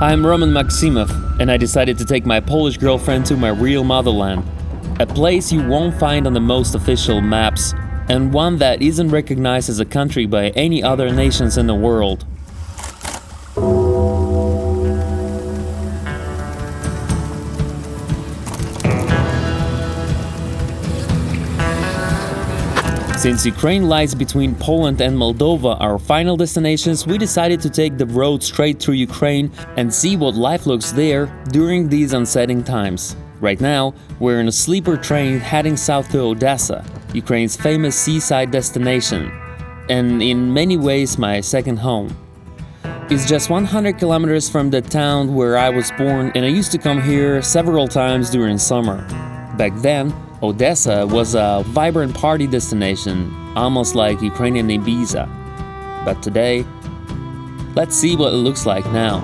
I'm Roman Maximov, and I decided to take my Polish girlfriend to my real motherland. A place you won't find on the most official maps, and one that isn't recognized as a country by any other nations in the world. Since Ukraine lies between Poland and Moldova, our final destinations, we decided to take the road straight through Ukraine and see what life looks there during these unsettling times. Right now, we're in a sleeper train heading south to Odesa, Ukraine's famous seaside destination, and in many ways my second home. It's just 100 kilometers from the town where I was born, and I used to come here several times during summer. Back then, Odesa was a vibrant party destination, almost like Ukrainian Ibiza. But today, let's see what it looks like now.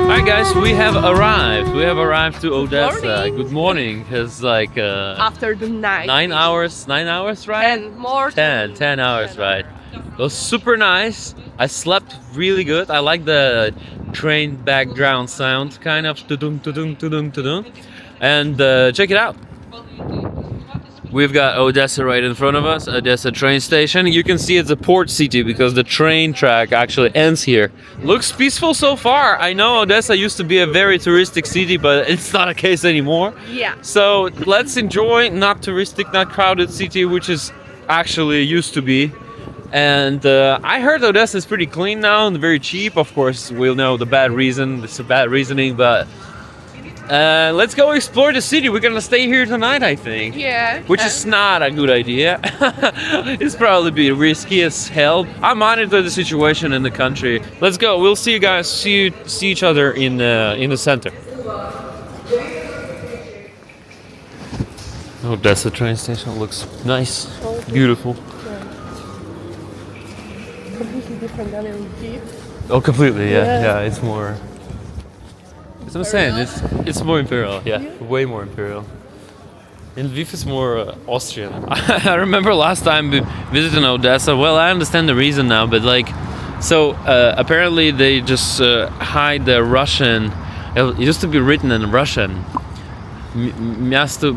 Alright guys, we have arrived. We have arrived to Odesa. Good morning. It's like after the night. 9 hours, right? 10 more. 10 hours, right? It was super nice. I slept really good. I like the train background sound, kind of tudum tudum tudum tudum. And check it out. We've got Odesa right in front of us, Odesa train station. You can see it's a port city because the train track actually ends here. Looks peaceful so far. I know Odesa used to be a very touristic city, but it's not a case anymore. Yeah. So let's enjoy not touristic, not crowded city, which is actually used to be. And I heard Odesa is pretty clean now and very cheap. Of course, we'll know the bad reason. It's a bad reasoning, but let's go explore the city. We're gonna stay here tonight, I think. Yeah. Which is not a good idea. It's probably be risky as hell. I monitor the situation in the country. Let's go. We'll see you guys. See each other in the center. Odesa train station looks nice, beautiful. Completely different than in Lviv. Oh, completely. Yeah. It's more. As I'm saying, it's more imperial, way more imperial. In Lviv is more Austrian. I remember last time visiting Odesa. Well, I understand the reason now, but apparently they just hide the Russian. It used to be written in Russian. Miasto,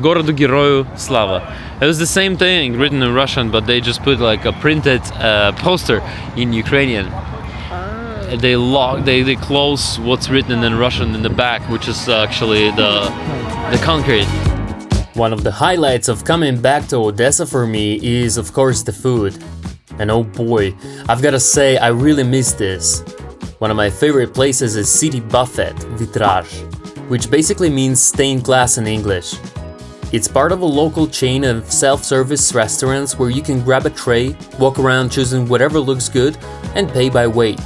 Gorodu Geroyu Slava. It was the same thing written in Russian, but they just put like a printed poster in Ukrainian. They close what's written in Russian in the back, which is actually the concrete. One of the highlights of coming back to Odesa for me is of course the food. And oh boy, I've gotta say I really miss this. One of my favorite places is City Buffet, Vitrage, which basically means stained glass in English. It's part of a local chain of self-service restaurants where you can grab a tray, walk around choosing whatever looks good, and pay by weight.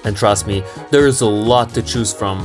And trust me, there's a lot to choose from.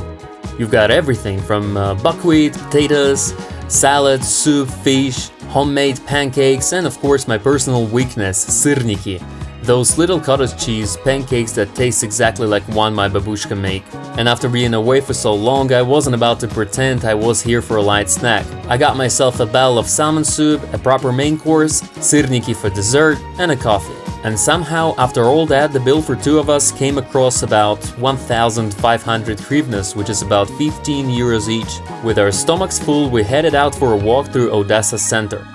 You've got everything from buckwheat, potatoes, salad, soup, fish, homemade pancakes, and of course my personal weakness, syrniki. Those little cottage cheese pancakes that taste exactly like one my babushka make. And after being away for so long, I wasn't about to pretend I was here for a light snack. I got myself a bottle of salmon soup, a proper main course, syrniki for dessert, and a coffee. And somehow, after all that, the bill for two of us came across about 1,500 hryvnias, which is about 15 euros each. With our stomachs full, we headed out for a walk through Odesa center.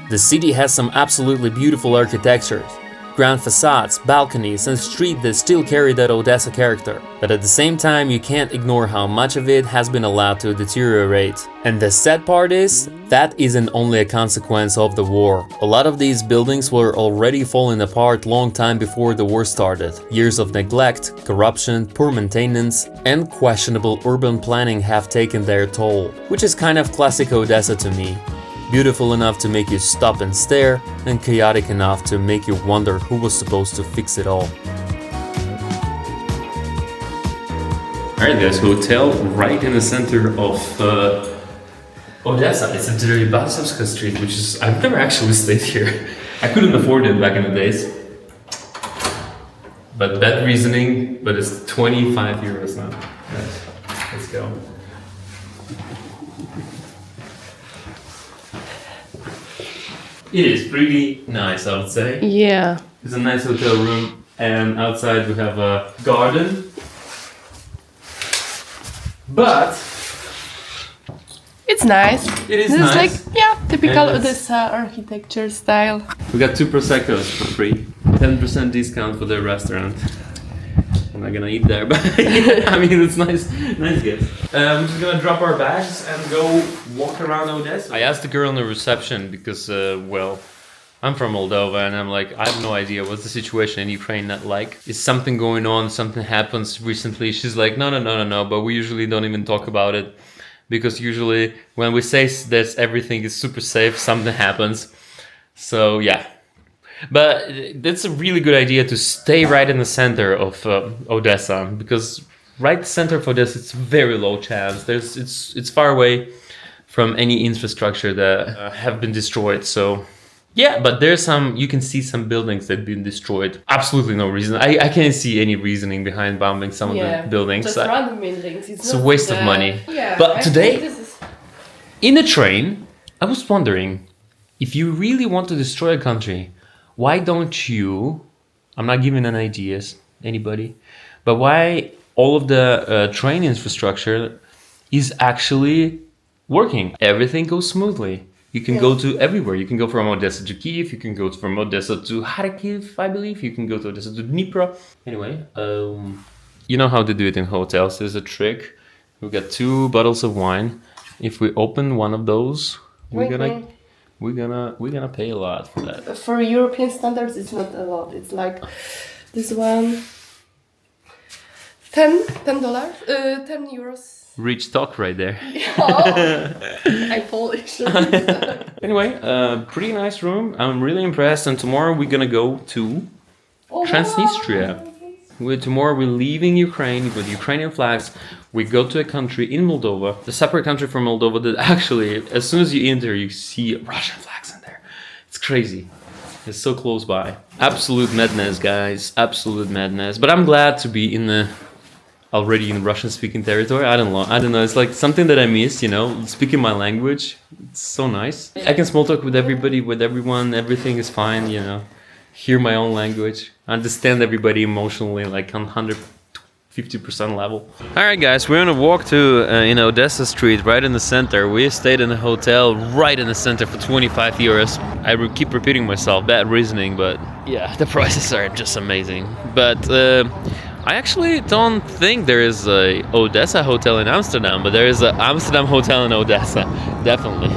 The city has some absolutely beautiful architectures. Grand facades, balconies, and streets that still carry that Odesa character. But at the same time, you can't ignore how much of it has been allowed to deteriorate. And the sad part is, that isn't only a consequence of the war. A lot of these buildings were already falling apart long time before the war started. Years of neglect, corruption, poor maintenance, and questionable urban planning have taken their toll, which is kind of classic Odesa to me. Beautiful enough to make you stop and stare, and chaotic enough to make you wonder who was supposed to fix it all. Alright guys, hotel right in the center of Odesa. It's a Deribasovska street, which is... I've never actually stayed here. I couldn't afford it back in the days. But bad reasoning, but it's 25 euros now. Yes. Let's go. It is pretty nice, I would say. Yeah. It's a nice hotel room. and outside we have a garden. But It's nice. it is This nice. is like, yeah, typical And it's- Odessa architecture style. We got 2 Prosecco's for free. 10% discount for the restaurant. I'm not gonna eat there, but I mean, it's nice gift. We're just gonna drop our bags and go walk around Odessa. I asked the girl in the reception because, well, I'm from Moldova and I'm like, I have no idea what's the situation in Ukraine not like. Is something going on? Something happens recently? She's like, no, but we usually don't even talk about it because usually when we say that everything is super safe, something happens. So yeah. But that's a really good idea to stay right in the center of Odessa because right in the center of Odessa, it's very low chance. It's far away from any infrastructure that have been destroyed. So yeah, but there's you can see some buildings that have been destroyed. Absolutely no reason. I can't see any reasoning behind bombing some of the buildings. Just random buildings. It's a waste of money. Yeah, But I today, think this is... in the train, I was wondering, if you really want to destroy a country, why don't you, I'm not giving any ideas, anybody, but why all of the train infrastructure is actually working? Everything goes smoothly. You can go to everywhere. You can go from Odessa to Kiev. You can go from Odessa to Kharkiv, I believe. You can go to Odessa to Dnipro. Anyway, you know how to do it in hotels. There's a trick. We got 2 bottles of wine. If we open one of those, we're gonna pay a lot for that. For European standards, it's not a lot. It's like this one, $10, 10 euros. Rich talk right there. Oh, I'm Polish. Anyway, pretty nice room. I'm really impressed. And tomorrow we're gonna go to Transnistria. Tomorrow we're leaving Ukraine with Ukrainian flags. We go to a country in Moldova, a separate country from Moldova that actually, as soon as you enter, you see Russian flags in there. It's crazy. It's so close by. Absolute madness, guys. Absolute madness. But I'm glad to be already in Russian-speaking territory. I don't know. It's like something that I miss, speaking my language. It's so nice. I can small talk with everybody, with everyone. Everything is fine, Hear my own language. Understand everybody emotionally, like on 150% level. All right, guys, we're on a walk to in Odessa Street, right in the center. We stayed in a hotel right in the center for 25 euros. I keep repeating myself, bad reasoning, but yeah, the prices are just amazing. But I actually don't think there is a Odessa hotel in Amsterdam, but there is an Amsterdam hotel in Odessa, definitely.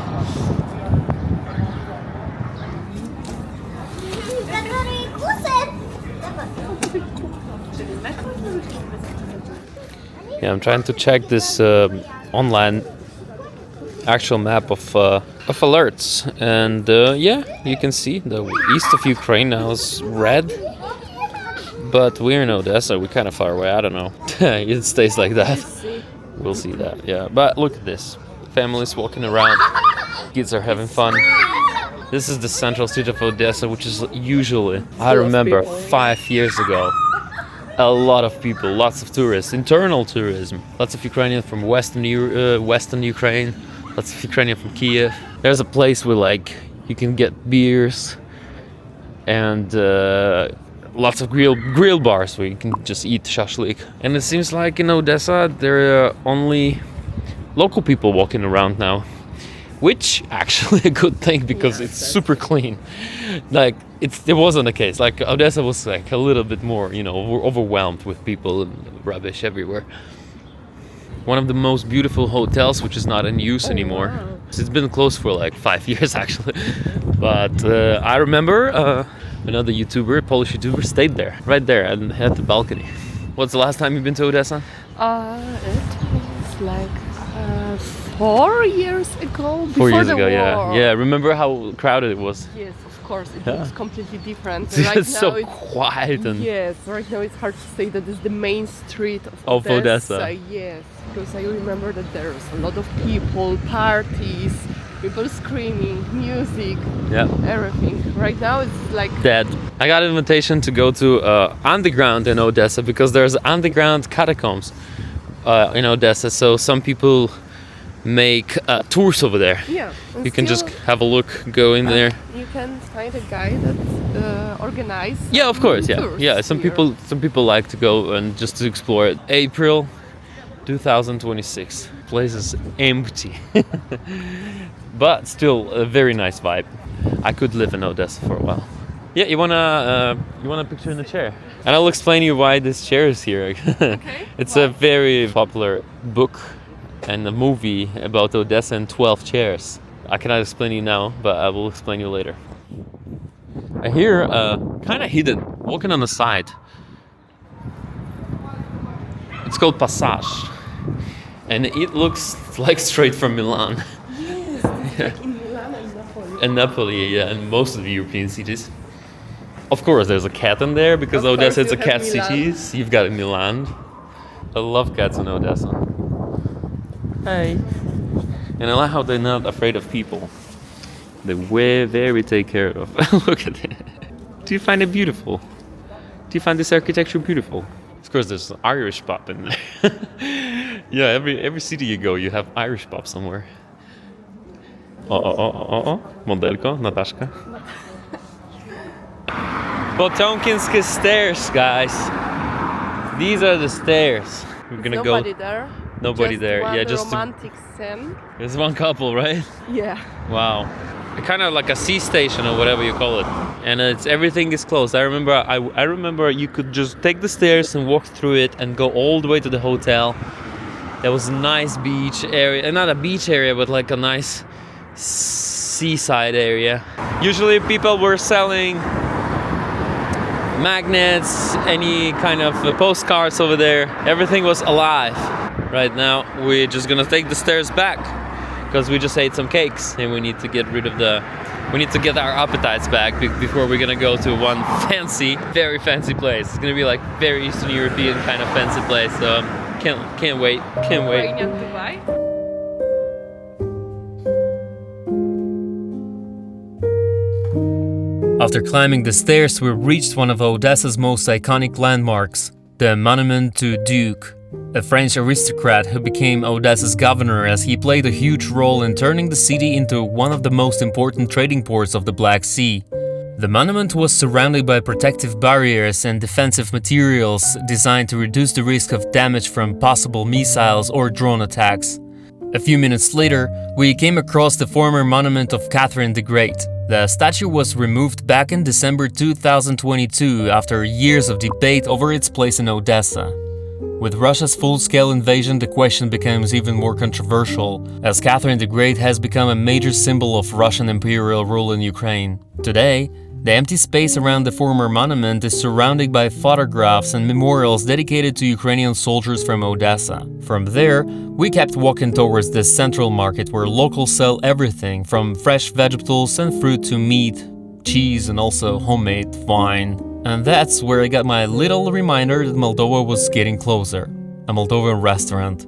Yeah, I'm trying to check this online actual map of alerts, and yeah, you can see the east of Ukraine now is red. But we're in Odessa, we're kind of far away, I don't know. It stays like that. We'll see that, yeah. But look at this. Families walking around. Kids are having fun. This is the central street of Odessa, which is usually, I remember 5 years ago, a lot of people, lots of tourists, internal tourism. Lots of Ukrainians from Western Ukraine, lots of Ukrainians from Kiev. There's a place where you can get beers and lots of grill bars where you can just eat shashlik. And it seems like in Odessa there are only local people walking around now, which actually a good thing because it's super clean. It wasn't the case. Odessa was a little bit more, overwhelmed with people and rubbish everywhere. One of the most beautiful hotels, which is not in use anymore. Wow. It's been closed for 5 years actually. But I remember another Polish YouTuber, stayed there, right there, and had the balcony. What's the last time you've been to Odessa? It was 4 years ago. 4 years ago, war. yeah. Remember how crowded it was? Yes, of course. It was completely different. Right it's so quiet and. Yes, right now it's hard to say that it's the main street of Odessa. Yes, because I remember that there's a lot of people, parties, people screaming, music, everything. Right now it's dead. I got an invitation to go to underground in Odessa because there's underground catacombs in Odessa. So some people make tours over there. Yeah. You can just have a look, go in there. You can find a guy that organizes. Yeah, of course. Yeah, tours yeah. Some people like to go and just to explore it. April 2026. Place is empty, but still a very nice vibe. I could live in Odessa for a while. Yeah, you wanna picture in the chair, and I'll explain you why this chair is here. Okay. It's a very popular book and a movie about Odessa and 12 chairs. I cannot explain you now, but I will explain you later. I hear kind of hidden walking on the side. It's called Passage, and it looks like straight from Milan. Yes, like in Milan and Napoli. And Napoli, yeah, and most of the European cities. Of course, there's a cat in there because Of Odessa course is a you have cat Milan. city. You've got Milan. I love cats in Odessa. Hey. And I like how they're not afraid of people. They're very take care of. Look at it. Do you find it beautiful? Do you find this architecture beautiful? Of course, there's an Irish pub in there. Yeah, every city you go, you have Irish pub somewhere. Modelko, Nataszka. Potemkinske stairs, guys. These are the stairs. We're gonna Nobody go. there. Nobody Just there. One Yeah, just romantic scene. there's one couple, right? Yeah. Wow. Kind of like a sea station or whatever you call it, and everything is closed. I remember you could just take the stairs and walk through it and go all the way to the hotel. There was a nice beach area, not a beach area, but like a nice seaside area. Usually people were selling magnets, any kind of postcards over there. Everything was alive. Right now we're just gonna take the stairs back because we just ate some cakes and we need to get our appetites back before we're gonna go to one very fancy place. It's gonna be like very Eastern European kind of fancy place, so can't wait. Ukrainian Dubai. After climbing the stairs, we reached one of Odessa's most iconic landmarks, the monument to Duke, a French aristocrat who became Odessa's governor as he played a huge role in turning the city into one of the most important trading ports of the Black Sea. The monument was surrounded by protective barriers and defensive materials designed to reduce the risk of damage from possible missiles or drone attacks. A few minutes later, we came across the former monument of Catherine the Great. The statue was removed back in December 2022 after years of debate over its place in Odessa. With Russia's full-scale invasion, the question becomes even more controversial, as Catherine the Great has become a major symbol of Russian imperial rule in Ukraine. Today, the empty space around the former monument is surrounded by photographs and memorials dedicated to Ukrainian soldiers from Odessa. From there, we kept walking towards the central market where locals sell everything from fresh vegetables and fruit to meat, cheese and also homemade wine. And that's where I got my little reminder that Moldova was getting closer. A Moldovan restaurant.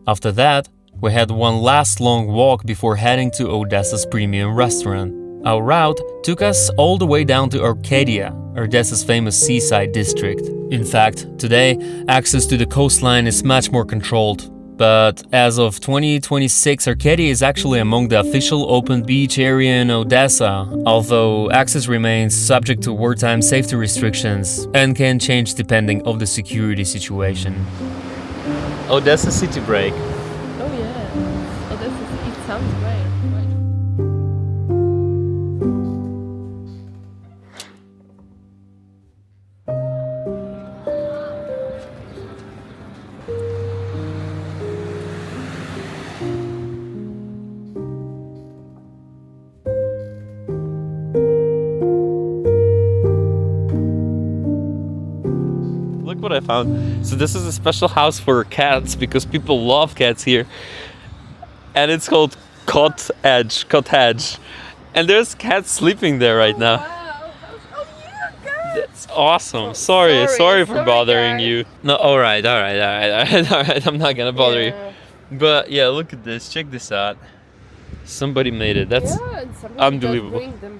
After that, we had one last long walk before heading to Odessa's premium restaurant. Our route took us all the way down to Arcadia, Odessa's famous seaside district. In fact, today, access to the coastline is much more controlled. But as of 2026, Arcadia is actually among the official open beach area in Odessa, although access remains subject to wartime safety restrictions and can change depending on the security situation. Odessa city break. Oh yeah. Odessa, it sounds great. Look what I found. So this is a special house for cats because people love cats here. And it's called Cottage. And there's cats sleeping there right now. Wow. Oh yeah, guys. That's awesome. Oh, sorry for bothering guys. you. No, alright. I'm not gonna bother you. Yeah. But yeah, look at this. Check this out. Somebody made it. That's Yeah, and somebody unbelievable. just bring them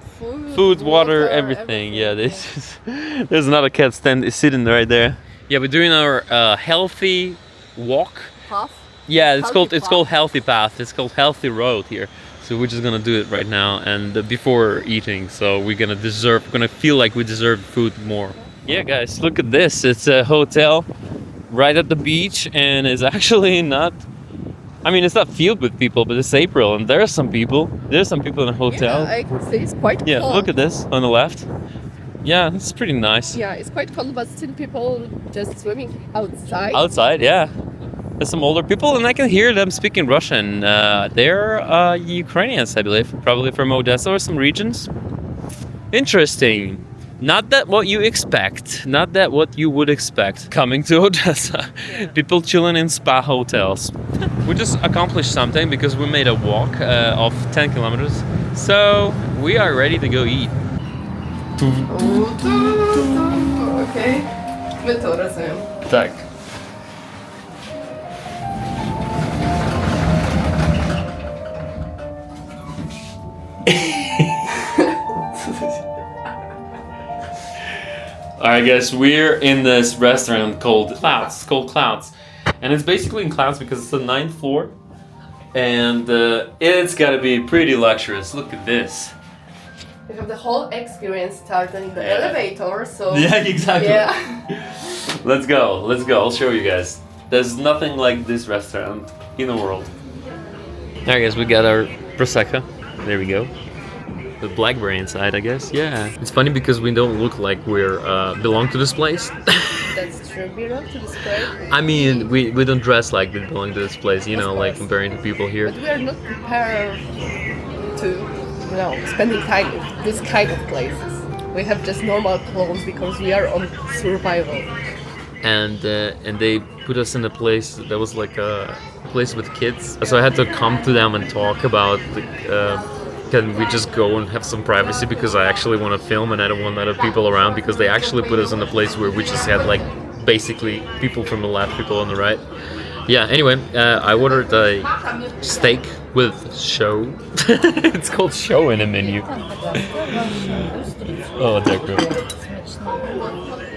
food, water, everything. Yeah, there's another cat sitting right there. Yeah, we're doing our healthy walk. Yeah, it's Healthy called path. Healthy Path. It's called Healthy Road here. So we're just gonna do it right now and before eating. So we're gonna feel like we deserve food more. Yeah, guys, look at this. It's a hotel right at the beach, and it's actually not. I mean, it's not filled with people, but it's April, and there are some people. There's some people in the hotel. Yeah, I can say it's quite Yeah, cold. look at this on the left. Yeah, it's pretty nice. Yeah, it's quite cold, but still people just swimming outside. Outside, yeah. There's some older people, and I can hear them speaking Russian. They're Ukrainians, I believe, probably from Odesa or some regions. Interesting. Not that what you expect. Not that what you would expect coming to Odesa. Yeah. People chilling in spa hotels. We just accomplished something because we made a walk of 10 kilometers. So we are ready to go eat. Okej. My to rozumiem. Tak. Alright guys, we're in this restaurant called Clouds. It's called Clouds. And it's basically in clouds because it's the 9th floor. And it's gotta be pretty luxurious. Look at this. We have the whole experience started in the Yeah. elevator, so... Yeah, exactly. Yeah. Let's go. I'll show you guys. There's nothing like this restaurant in the world. Alright guys, we got our Prosecco. There we go. The blackberry inside, I guess. Yeah. It's funny because we don't look like we're belong to this place. That's true. We love to describe. I mean, we don't dress like we belong to this place, you Of know, like course. comparing to people here. But we are not prepared to, spending time in this kind of places. We have just normal clothes because we are on survival. And they put us in a place that was like a place with kids. So I had to come to them and talk about can we just go and have some privacy because I actually want to film and I don't want other people around because they actually put us in a place where we just had like basically people from the left, people on the right. Yeah, anyway, I ordered a steak with show. It's called show in the menu. Oh, they're good.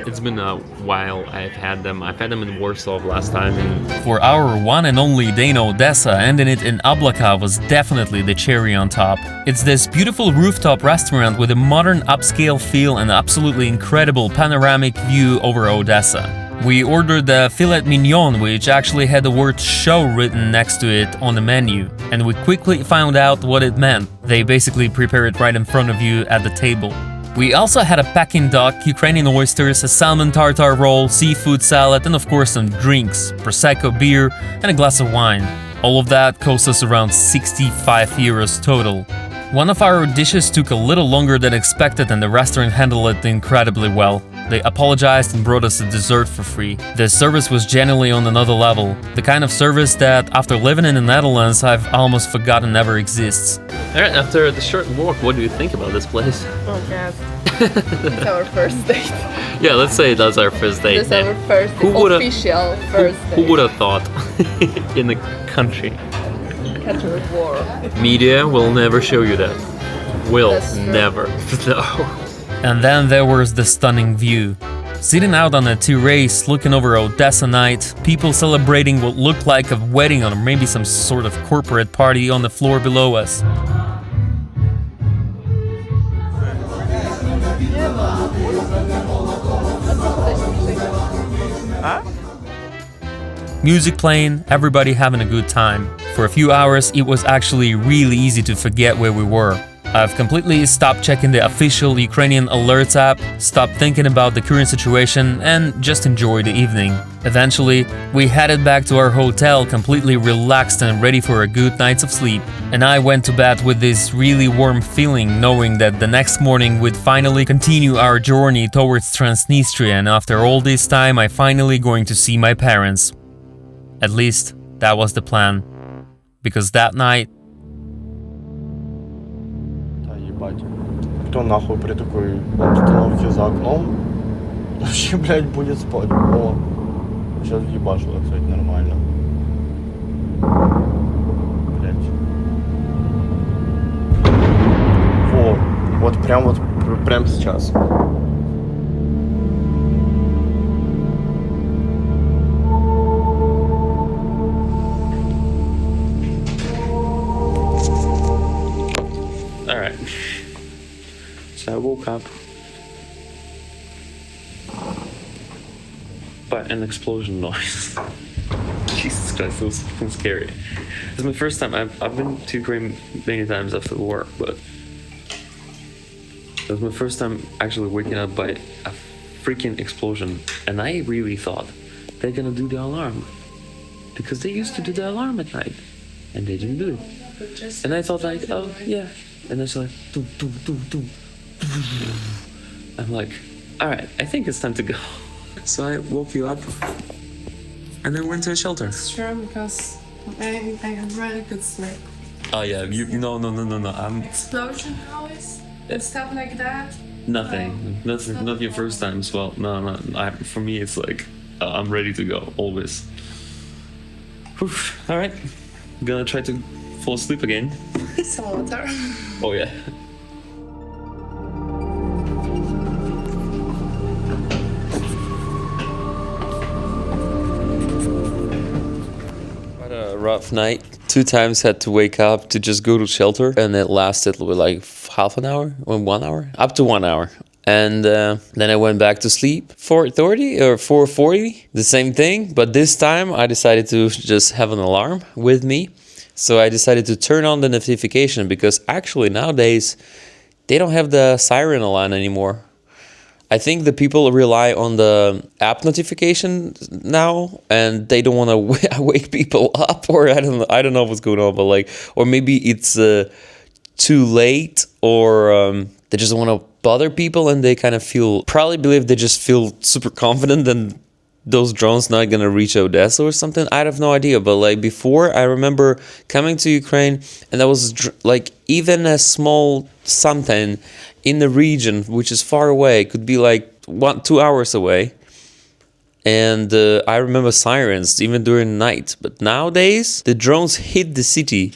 It's been a while I've had them. I've had them in Warsaw last time. For our one and only day in Odessa, ending it in Oblaka was definitely the cherry on top. It's this beautiful rooftop restaurant with a modern upscale feel and absolutely incredible panoramic view over Odessa. We ordered the filet mignon, which actually had the word show written next to it on the menu, and we quickly found out what it meant. They basically prepare it right in front of you at the table. We also had a Peking duck, Ukrainian oysters, a salmon tartar roll, seafood salad, and of course some drinks, Prosecco beer, and a glass of wine. All of that cost us around 65 euros total. One of our dishes took a little longer than expected and the restaurant handled it incredibly well. They apologized and brought us a dessert for free. The service was genuinely on another level. The kind of service that, after living in the Netherlands, I've almost forgotten ever exists. Alright, after the short walk, what do you think about this place? Oh god. It's our first date. Yeah, let's say that's our first date. This is our first official first date. Who would have thought? In the country. Country of war. Media will never show you that. Will That's true. never. No. And then there was the stunning view. Sitting out on a terrace looking over Odessa night, people celebrating what looked like a wedding or maybe some sort of corporate party on the floor below us. Music playing, everybody having a good time. For a few hours, it was actually really easy to forget where we were. I've completely stopped checking the official Ukrainian alerts app, stopped thinking about the current situation, and just enjoyed the evening. Eventually, we headed back to our hotel completely relaxed and ready for a good night's of sleep. And I went to bed with this really warm feeling, knowing that the next morning we'd finally continue our journey towards Transnistria, and after all this time I finally going to see my parents. At least, that was the plan. Because that night... Да ебать. Кто нахуй при такой обстановке за окном вообще, блядь, будет спать? О, сейчас ебашило, кстати, нормально. Блядь. Вот прям сейчас. So I woke up by an explosion noise. Jesus Christ, it was fucking scary. It's my first time. I've been to Ukraine many times after the war, but it was my first time actually waking up by a freaking explosion. And I really thought they're gonna do the alarm, because they used to do the alarm at night, and they didn't do it. And I thought like, oh yeah, and it's like, doo, doo, doo, doo. I'm like, all right, I think it's time to go. So I woke you up, and then went to a shelter. Sure, because I had really good sleep. Oh yeah, no. Explosion noise and stuff like that. Nothing. Not your first time as well. No. For me, it's like I'm ready to go always. Whew. All right, gonna try to fall asleep again. Some water. Oh yeah. Quite a rough night. 2 times had to wake up to just go to shelter, and it lasted like half an hour or 1 hour, up to 1 hour. And then I went back to sleep. 4:30 or 4:40, the same thing. But this time I decided to just have an alarm with me. So I decided to turn on the notification, because actually nowadays they don't have the siren alarm anymore. I think the people rely on the app notification now, and they don't want to wake people up, or I don't know what's going on, but like, or maybe it's too late, or they just don't want to bother people, and they kind of believe they just feel super confident and those drones not gonna reach Odessa or something. I have no idea, but like before, I remember coming to Ukraine, and that was like even a small something in the region, which is far away, could be like 1-2 hours away. And I remember sirens even during the night. But nowadays, the drones hit the city,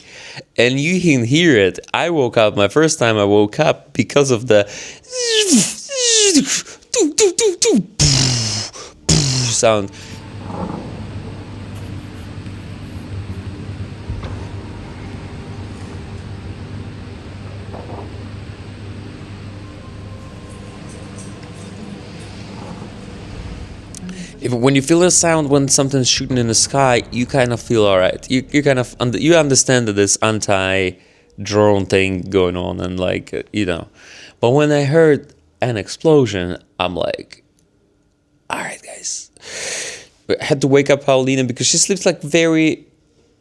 and you can hear it. I woke up, my first time I woke up, because of the sound. When you feel a sound when something's shooting in the sky, you kind of feel all right. You kind of you understand that there's anti-drone thing going on, and like But when I heard an explosion, I'm like, all right, guys. I had to wake up Paulina, because she sleeps like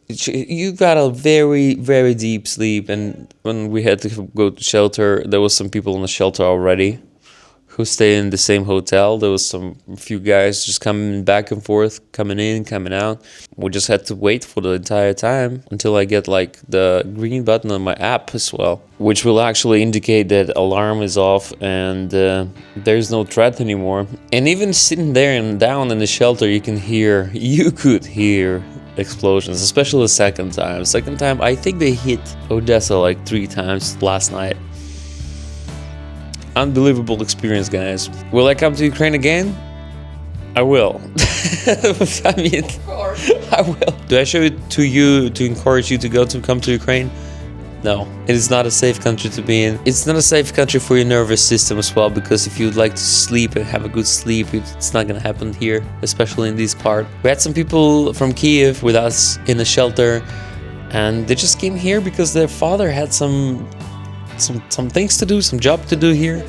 you got a very, very deep sleep. And when we had to go to shelter, there was some people in the shelter already who stay in the same hotel. There was a few guys just coming back and forth, coming in, coming out. We just had to wait for the entire time until I get like the green button on my app as well, which will actually indicate that alarm is off and there's no threat anymore. And even sitting there and down in the shelter, you could hear explosions, especially the second time. Second time, I think they hit Odessa like 3 times last night. Unbelievable experience, guys. Will I come to Ukraine again? I will. I mean, of course. I will. Do I show it to you to encourage you to come to Ukraine? No, it is not a safe country to be in. It's not a safe country for your nervous system as well, because if you'd like to sleep and have a good sleep, it's not gonna happen here, especially in this part. We had some people from Kiev with us in the shelter, and they just came here because their father had some things to do, some job to do here.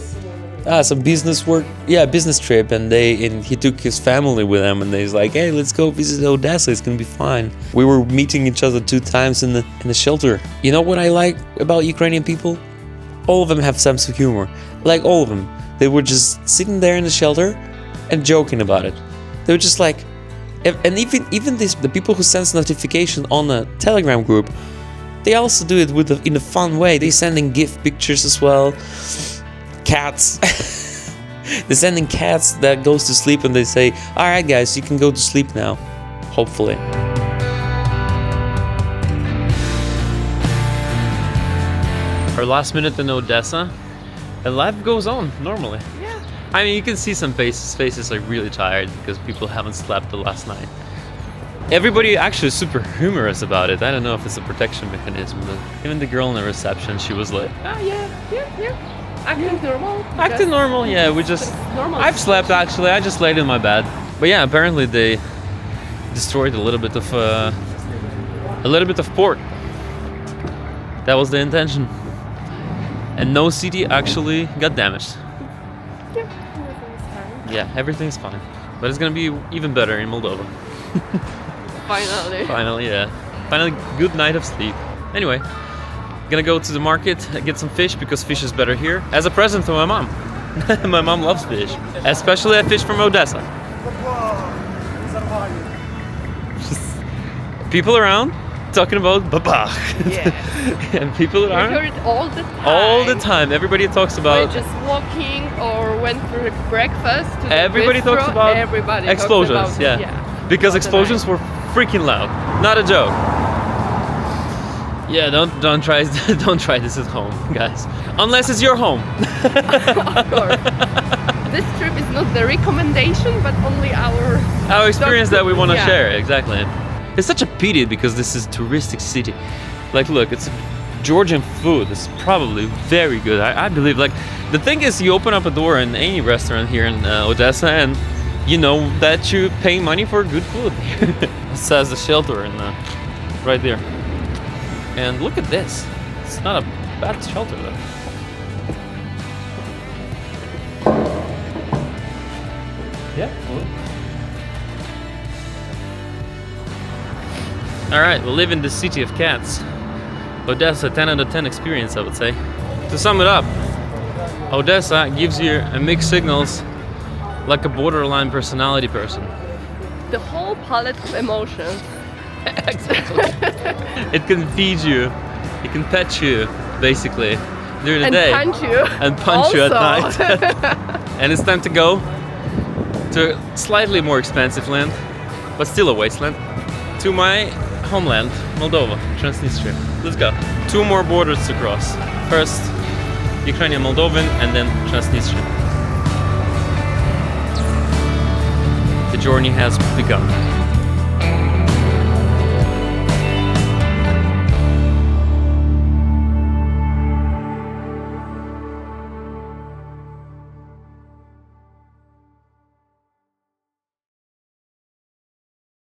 Some business work, business trip, and he took his family with him, and he's like, hey, let's go visit Odessa, it's gonna be fine. We were meeting each other 2 times in the shelter. You know what I like about Ukrainian people? All of them have sense of humor. Like, all of them. They were just sitting there in the shelter and joking about it. They were just like, and even the people who send notification on a Telegram group, they also do it in a fun way. They sending gift pictures as well. Cats. They're sending cats that goes to sleep, and they say, all right, guys, you can go to sleep now. Hopefully. Our last minute in Odessa, and life goes on normally. Yeah. I mean, you can see some faces are really tired because people haven't slept the last night. Everybody actually is super humorous about it. I don't know if it's a protection mechanism, but even the girl in the reception, she was like, yeah. Acting normal? Acting normal, yeah. We just. Normal. I've slept actually. I just laid in my bed. But yeah, apparently they destroyed a little bit of port. That was the intention. And no city actually got damaged. Yeah, everything's fine. Yeah, everything's fine. But it's gonna be even better in Moldova. Finally. Finally, yeah. Finally, good night of sleep. Anyway, gonna go to the market, get some fish because fish is better here. As a present to my mom. My mom loves fish. Especially a fish from Odesa. People around talking about baba. Yeah. And people I around heard it all the time. all the time. Everybody talks about. We're just walking or went for breakfast. To the Everybody bistro, talks about everybody explosions. Talks about Yeah. it, Because all the explosions night. were freaking loud. Not a joke. Yeah, don't try don't try this at home, guys. Unless it's your home. Of course. This trip is not the recommendation, but only Our experience that we want to Yeah. share, exactly. It's such a pity because this is a touristic city. Like, look, it's Georgian food. It's probably very good. I believe. Like, the thing is, you open up a door in any restaurant here in Odessa, and you know that you pay money for good food. It says the shelter in right there. And look at this. It's not a bad shelter though. Yeah. All right, we live in the city of cats. Odessa, 10 out of 10 experience, I would say. To sum it up, Odessa gives you a mixed signals like a borderline personality person. The whole palette of emotions. Exactly. It can feed you, it can pet you, basically, during the And day. punch you. And punch you at Also. night. And it's time to go to a slightly more expensive land, but still a wasteland, to my homeland, Moldova, Transnistria. Let's go. 2 more borders to cross. First, Ukrainian Moldovan, and then Transnistria. The journey has begun.